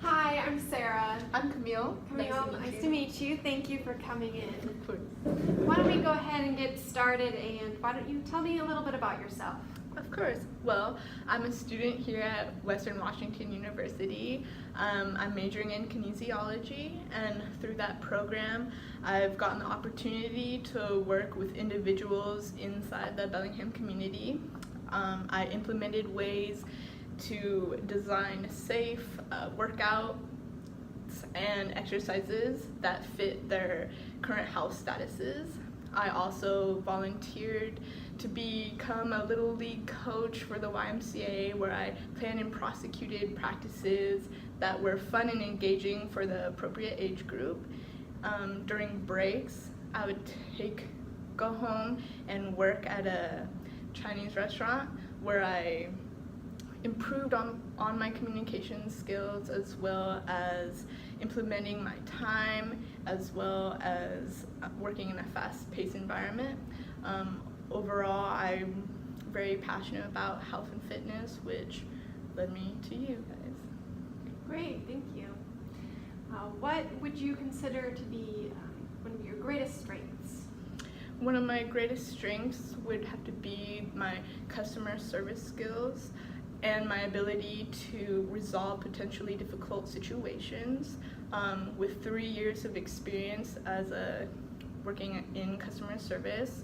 Hi, I'm Sarah. I'm Camille. Camille, nice to meet you. Thank you for coming in. Of course. Why don't we go ahead and get started, and why don't you tell me a little bit about yourself? Of course. Well, I'm a student here at Western Washington University. I'm majoring in kinesiology, and through that program, I've gotten the opportunity to work with individuals inside the Bellingham community. I implemented ways to design safe workouts and exercises that fit their current health statuses. I also volunteered to become a Little League coach for the YMCA, where I planned and prosecuted practices that were fun and engaging for the appropriate age group. During breaks, I would go home and work at a Chinese restaurant where I improved on my communication skills, as well as implementing my time, as well as working in a fast-paced environment. Overall, I'm very passionate about health and fitness, which led me to you guys. Great, thank you. What would you consider to be one of your greatest strengths? One of my greatest strengths would have to be my customer service skills and my ability to resolve potentially difficult situations. With 3 years of experience as working in customer service,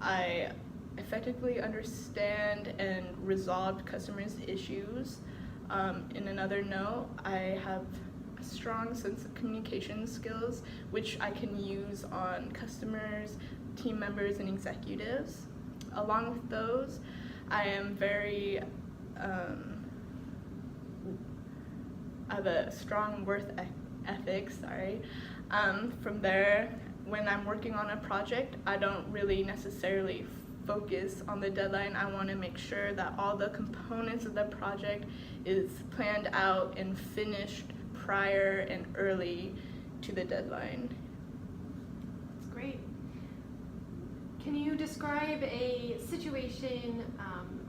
I effectively understand and resolved customers' issues. In another note, I have a strong sense of communication skills, which I can use on customers, team members, and executives. Along with those, I am I have a strong work ethic. From there, when I'm working on a project, I don't really necessarily focus on the deadline. I want to make sure that all the components of the project is planned out and finished prior and early to the deadline. That's great. Can you describe a situation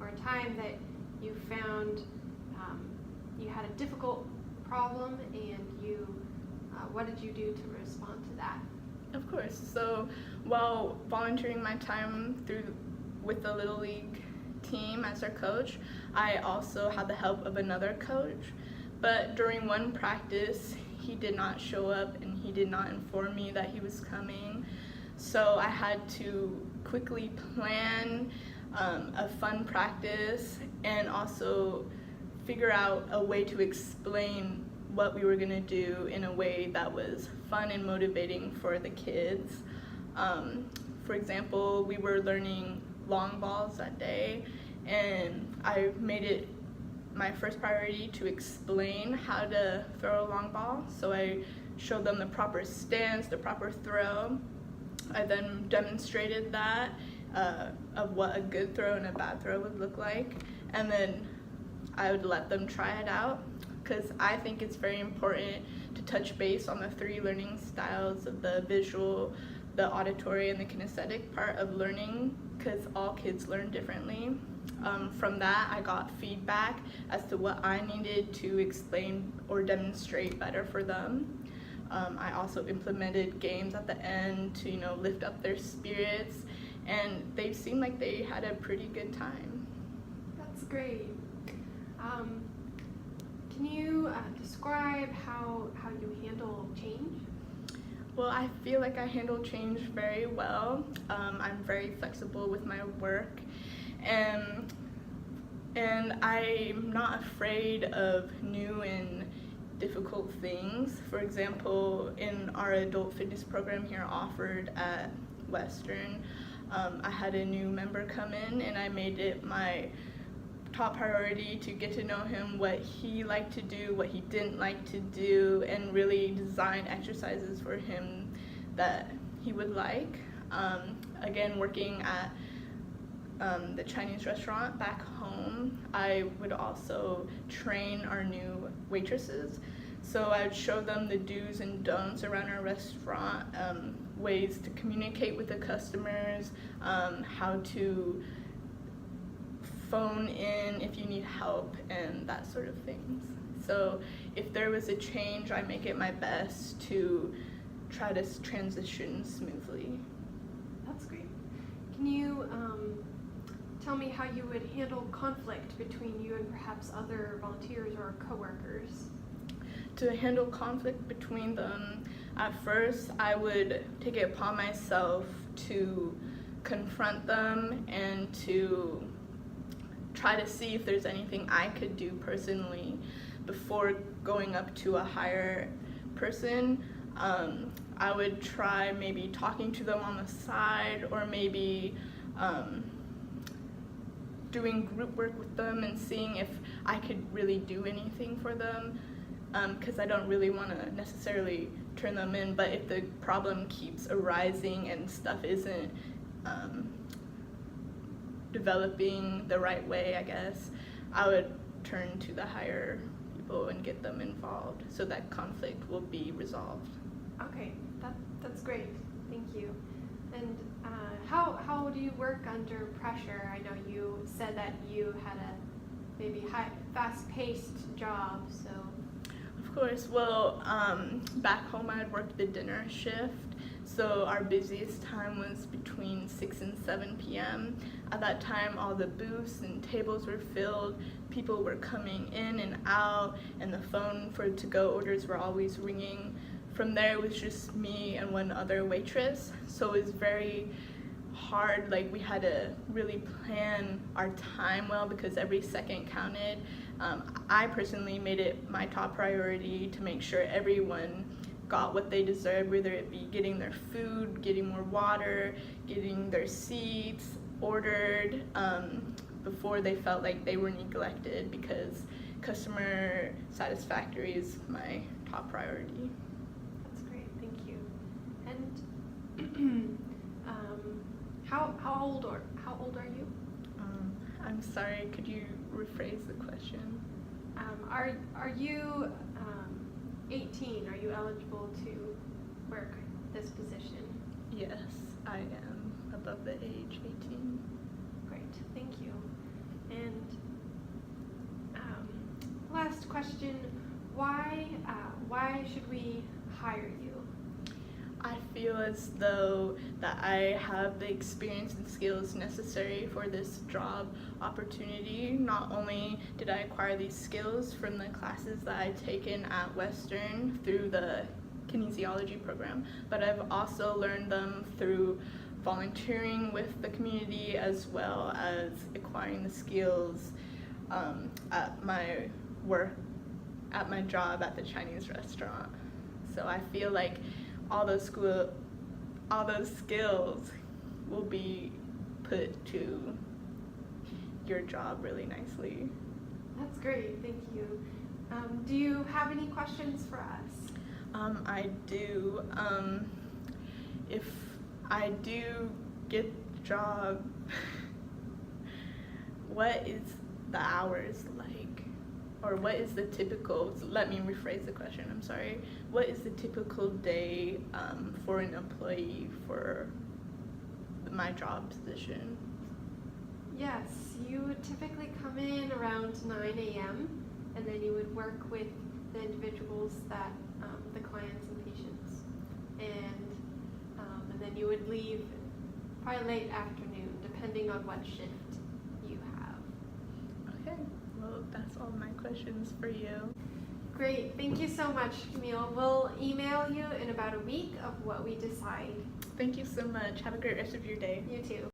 or a time that you found you had a difficult problem, and what did you do to respond to that? Of course. So while volunteering my time with the Little League team as their coach, I also had the help of another coach. But during one practice, he did not show up and he did not inform me that he was coming. So I had to quickly plan a fun practice and also figure out a way to explain what we were going to do in a way that was fun and motivating for the kids. For example, we were learning long balls that day, and I made it my first priority to explain how to throw a long ball. So I showed them the proper stance, the proper throw. I then demonstrated that of what a good throw and a bad throw would look like, and then I would let them try it out, because I think it's very important to touch base on the 3 learning styles of the visual, the auditory, and the kinesthetic part of learning, because all kids learn differently. From that, I got feedback as to what I needed to explain or demonstrate better for them. I also implemented games at the end to lift up their spirits, and they seemed like they had a pretty good time. That's great. Can you describe how you handle change? Well, I feel like I handle change very well. I'm very flexible with my work, and I'm not afraid of new and difficult things. For example, in our adult fitness program here offered at Western, I had a new member come in, and I made it my top priority to get to know him, what he liked to do, what he didn't like to do, and really design exercises for him that he would like. Again, working at the Chinese restaurant back home, I would also train our new waitresses. So I would show them the do's and don'ts around our restaurant, ways to communicate with the customers, how to phone in if you need help and that sort of things. So if there was a change, I make it my best to try to transition smoothly. That's great. Can you tell me how you would handle conflict between you and perhaps other volunteers or coworkers? To handle conflict between them, at first I would take it upon myself to confront them and to try to see if there's anything I could do personally before going up to a higher person. I would try maybe talking to them on the side, or maybe doing group work with them and seeing if I could really do anything for them, because I don't really want to necessarily turn them in, but if the problem keeps arising and stuff isn't developing the right way, I guess, I would turn to the higher people and get them involved so that conflict will be resolved. Okay, that's great. Thank you. And how do you work under pressure? I know you said that you had a maybe fast-paced job, so. Of course. Well, back home I had worked the dinner shift, so our busiest time was between 6 and 7 p.m. At that time, all the booths and tables were filled, people were coming in and out, and the phone for to-go orders were always ringing. From there, it was just me and one other waitress, so it was very hard. Like, we had to really plan our time well because every second counted. I personally made it my top priority to make sure everyone got what they deserved, whether it be getting their food, getting more water, getting their seats ordered, before they felt like they were neglected, because customer satisfaction is my top priority. That's great, thank you. And how old are you? I'm sorry, could you rephrase the question? Are you 18? Are you eligible to work this position? Yes, I am above the age 18. Great, thank you. And last question, why should we hire you? I feel as though that I have the experience and skills necessary for this job opportunity. Not only did I acquire these skills from the classes that I've taken at Western through the kinesiology program, but I've also learned them through volunteering with the community, as well as acquiring the skills at my work, at my job at the Chinese restaurant. So I feel like all those skills will be put to your job really nicely. That's great, thank you. Do you have any questions for us? I do. If I do get the job, what is the hours like? Or what is the typical, let me rephrase the question, I'm sorry. What is the typical day for an employee for my job position? Yes, you would typically come in around 9 a.m. and then you would work with the individuals that, the clients and patients. And then you would leave probably late afternoon, depending on what shift you have. Okay. Well, that's all my questions for you. Great, thank you so much, Camille. We'll email you in about a week of what we decide. Thank you so much. Have a great rest of your day. You too.